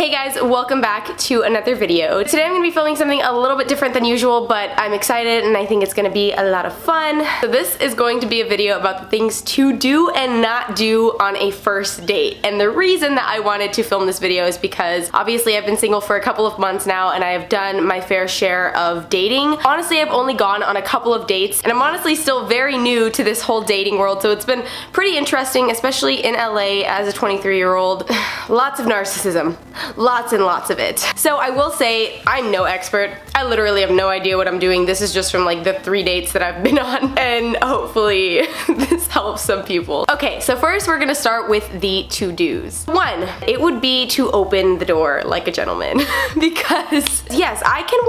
Hey guys, welcome back to another video. Today I'm going to be filming something a little bit different than usual, but I'm excited and I think it's going to be a lot of fun. So this is going to be a video about the things to do and not do on a first date. And the reason that I wanted to film this video is because obviously I've been single for a couple of months now and I have done my fair share of dating. Honestly, I've only gone on a couple of dates and I'm honestly still very new to this whole dating world, so it's been pretty interesting, especially in LA as a 23-year-old. Lots of narcissism. Lots and lots of it. So I will say I'm no expert. I literally have no idea what I'm doing. This is just from like the 3 dates that I've been on, and hopefully this helps some people. Okay, so first we're gonna start with the to-dos. 1, it would be to open the door like a gentleman. Because yes, I can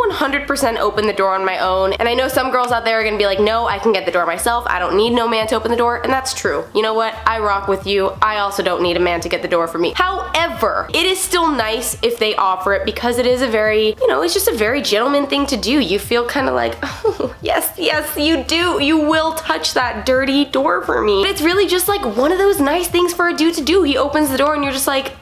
100% open the door on my own, and I know some girls out there are gonna be like, no, I can get the door myself. I don't need no man to open the door, and that's true. You know what? I rock with you. I also don't need a man to get the door for me. However, it is still nice if they offer it because it is a very, you know, it's just a very gentleman thing to do. You feel kind of like, oh, yes, you do. You will touch that dirty door for me. But it's really just like one of those nice things for a dude to do. He opens the door and you're just like,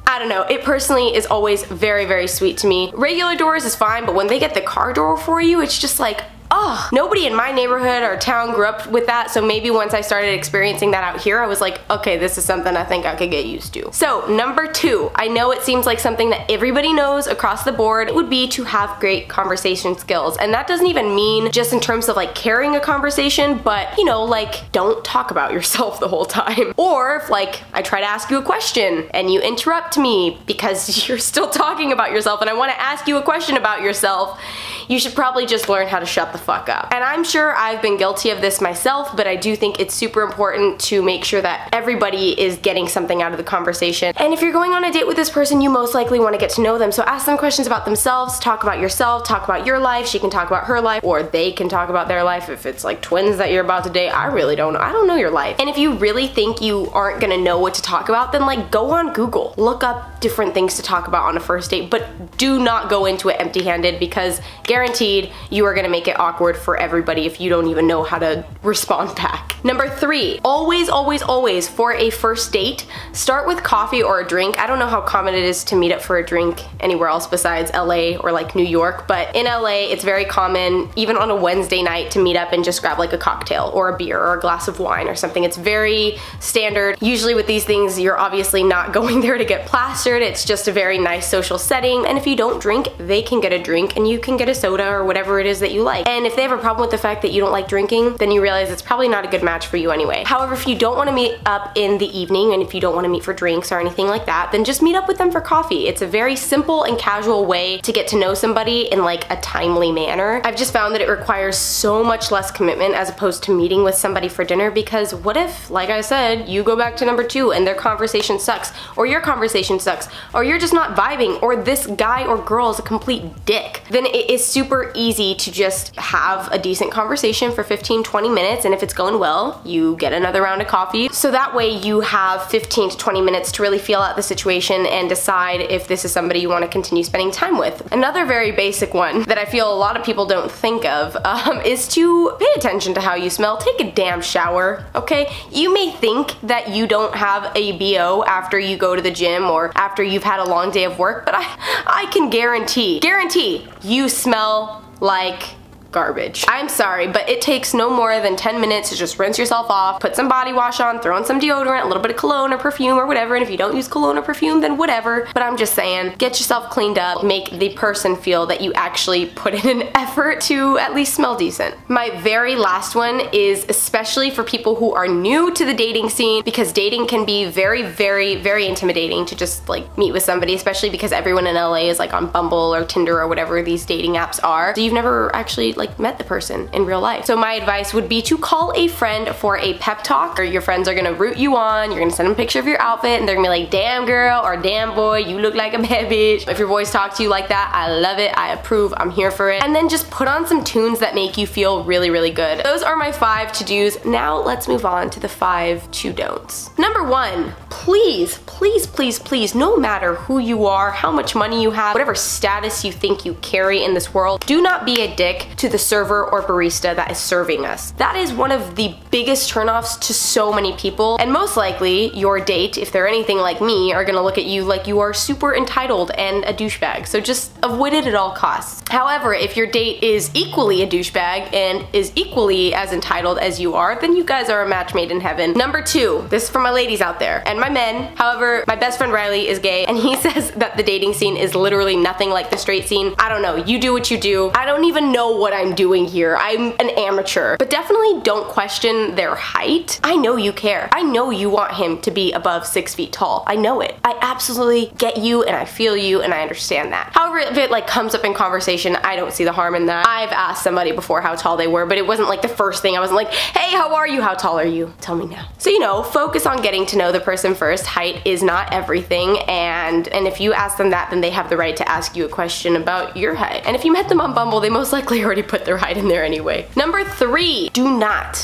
I don't know, it personally is always very, very sweet to me. Regular doors is fine, but when they get the car door for you, it's just like, oh, nobody in my neighborhood or town grew up with that, so maybe once I started experiencing that out here, I was like, okay, this is something I think I could get used to. So number 2, I know it seems like something that everybody knows across the board, would be to have great conversation skills. And that doesn't even mean just in terms of like carrying a conversation, but you know, like don't talk about yourself the whole time. Or if like I try to ask you a question and you interrupt me because you're still talking about yourself and I want to ask you a question about yourself, you should probably just learn how to shut the fuck up. And I'm sure I've been guilty of this myself, but I do think it's super important to make sure that everybody is getting something out of the conversation. And if you're going on a date with this person, you most likely want to get to know them. So ask them questions about themselves, talk about yourself, talk about your life. She can talk about her life, or they can talk about their life. If it's like twins that you're about to date, I really don't know. I don't know your life. And if you really think you aren't gonna know what to talk about, then like go on Google. Look up different things to talk about on a first date, but do not go into it empty-handed because guaranteed you are gonna make it awkward for everybody if you don't even know how to respond back. Number 3, always for a first date, start with coffee or a drink. I don't know how common it is to meet up for a drink anywhere else besides LA or like New York, but in LA it's very common, even on a Wednesday night, to meet up and just grab like a cocktail or a beer or a glass of wine or something. It's very standard. Usually with these things, you're obviously not going there to get plastered. It's just a very nice social setting, and if you don't drink, they can get a drink and you can get a soda or whatever it is that you like. And if they have a problem with the fact that you don't like drinking, then you realize it's probably not a good match for you anyway. However, if you don't want to meet up in the evening and if you don't want to meet for drinks or anything like that, then just meet up with them for coffee. It's a very simple and casual way to get to know somebody in like a timely manner. I've just found that it requires so much less commitment as opposed to meeting with somebody for dinner, because what if, like I said, you go back to number 2 and their conversation sucks, or your conversation sucks, or you're just not vibing, or this guy or girl is a complete dick. Then it is super easy to just have a decent conversation for 15-20 minutes, and if it's going well, you get another round of coffee. So that way you have 15 to 20 minutes to really feel out the situation and decide if this is somebody you want to continue spending time with. Another very basic one that I feel a lot of people don't think of is to pay attention to how you smell. Take a damn shower, okay? You may think that you don't have a BO after you go to the gym or after you've had a long day of work, but I can guarantee you smell like garbage. I'm sorry, but it takes no more than 10 minutes to just rinse yourself off, put some body wash on, throw in some deodorant, a little bit of cologne or perfume or whatever, and if you don't use cologne or perfume, then whatever. But I'm just saying, get yourself cleaned up, make the person feel that you actually put in an effort to at least smell decent. My very last one is especially for people who are new to the dating scene, because dating can be very, very, very intimidating to just like meet with somebody, especially because everyone in LA is like on Bumble or Tinder or whatever these dating apps are. So you've never actually like met the person in real life. So my advice would be to call a friend for a pep talk, or your friends are gonna root you on, you're gonna send them a picture of your outfit and they're gonna be like, damn girl or damn boy, you look like a bad bitch. If your boys talk to you like that, I love it, I approve, I'm here for it. And then just put on some tunes that make you feel really, really good. Those are my 5 to-dos. Now let's move on to the 5 to-don'ts. Number 1, please, no matter who you are, how much money you have, whatever status you think you carry in this world, do not be a dick to the server or barista that is serving us. That is one of the biggest turnoffs to so many people, and most likely your date, if they're anything like me, are gonna look at you like you are super entitled and a douchebag. So just avoid it at all costs. However, if your date is equally a douchebag and is equally as entitled as you are, then you guys are a match made in heaven. Number 2, this is for my ladies out there and my men. However, my best friend Riley is gay and he says that the dating scene is literally nothing like the straight scene. I don't know, you do what you do. I don't even know what I'm doing here. I'm an amateur. But definitely don't question their height. I know you care. I know you want him to be above 6 feet tall. I know it. I absolutely get you and I feel you and I understand that. However, if it like comes up in conversation, I don't see the harm in that. I've asked somebody before how tall they were, but it wasn't like the first thing. I wasn't like, hey, how are you? How tall are you? Tell me now. So, you know, focus on getting to know the person first. Height is not everything, and if you ask them that, then they have the right to ask you a question about your height. And if you met them on Bumble, they most likely already put their height in there anyway. Number 3, do not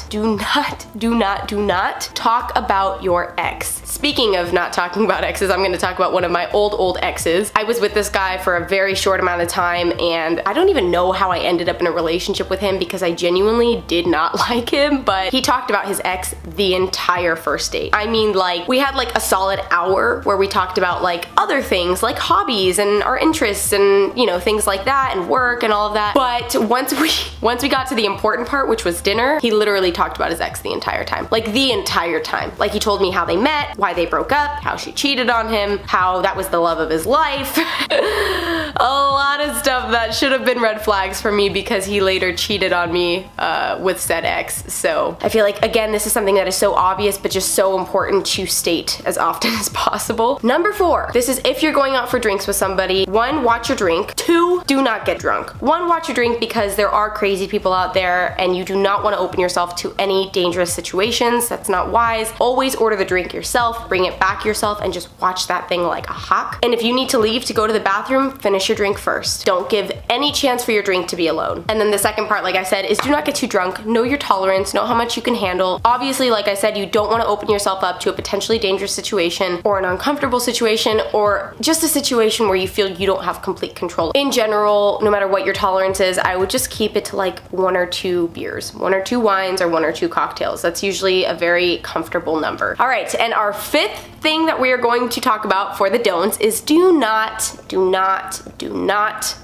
talk about your ex. Speaking of not talking about exes, I'm gonna talk about one of my old exes. I was with this guy for a very short amount of time, and I don't even know how I ended up in a relationship with him because I genuinely did not like him, but he talked about his ex the entire first date. I mean, like, we had like a solid hour where we talked about like other things like hobbies and our interests and, you know, things like that and work and all of that. But once we got to the important part, which was dinner, he literally talked about his ex the entire time. Like the entire time. Like he told me how they met, why they broke up, how she cheated on him, how that was the love of his life. A lot of stuff that should have been red flags for me because he later cheated on me with said ex. So I feel like, again, this is something that is so obvious but just so important to state as often as possible. Number 4, this is if you're going out for drinks with somebody. 1, watch your drink. 2, do not get drunk. 1, watch your drink because there are crazy people out there and you do not want to open yourself to any dangerous situations. That's not wise. Always order the drink yourself, bring it back yourself, and just watch that thing like a hawk. And if you need to leave to go to the bathroom, finish your drink first. Don't give any chance for your drink to be alone. And then the second part, like I said, is do not get too drunk. Know your tolerance, know how much you can handle. Obviously, like I said, you don't want to open yourself up to a potentially dangerous situation or an uncomfortable situation or just a situation where you feel you don't have complete control. In general, no matter what your tolerance is, I would just keep it to like 1 or 2 beers, 1 or 2 wines, or 1 or 2 cocktails. That's usually a very comfortable number. All right, and our 5th thing that we are going to talk about for the don'ts is do not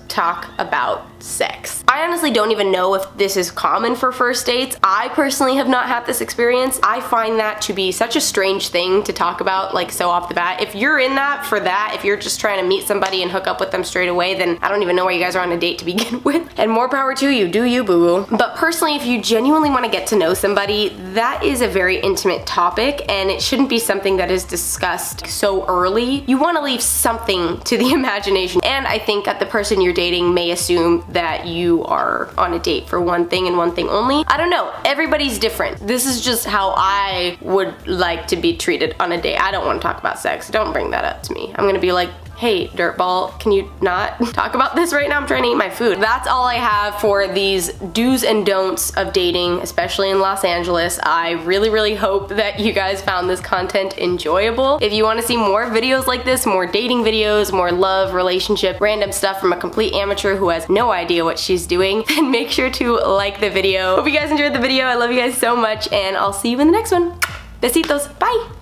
talk about sex. I honestly don't even know if this is common for first dates. I personally have not had this experience. I find that to be such a strange thing to talk about like so off the bat. If you're in that for that, if you're just trying to meet somebody and hook up with them straight away, then I don't even know why you guys are on a date to begin with. And more power to you, do you, boo-boo. But personally, if you genuinely want to get to know somebody, that is a very intimate topic and it shouldn't be something that is discussed so early. You want to leave something to the imagination, and I think that the person you're dating may assume that you are on a date for one thing and one thing only. I don't know, everybody's different. This is just how I would like to be treated on a date. I don't want to talk about sex. Don't bring that up to me. I'm gonna be like, hey, dirtball, can you not talk about this right now? I'm trying to eat my food. That's all I have for these do's and don'ts of dating, especially in Los Angeles. I really hope that you guys found this content enjoyable. If you want to see more videos like this, more dating videos, more love, relationship, random stuff from a complete amateur who has no idea what she's doing, then make sure to like the video. Hope you guys enjoyed the video. I love you guys so much, and I'll see you in the next one. Besitos, bye!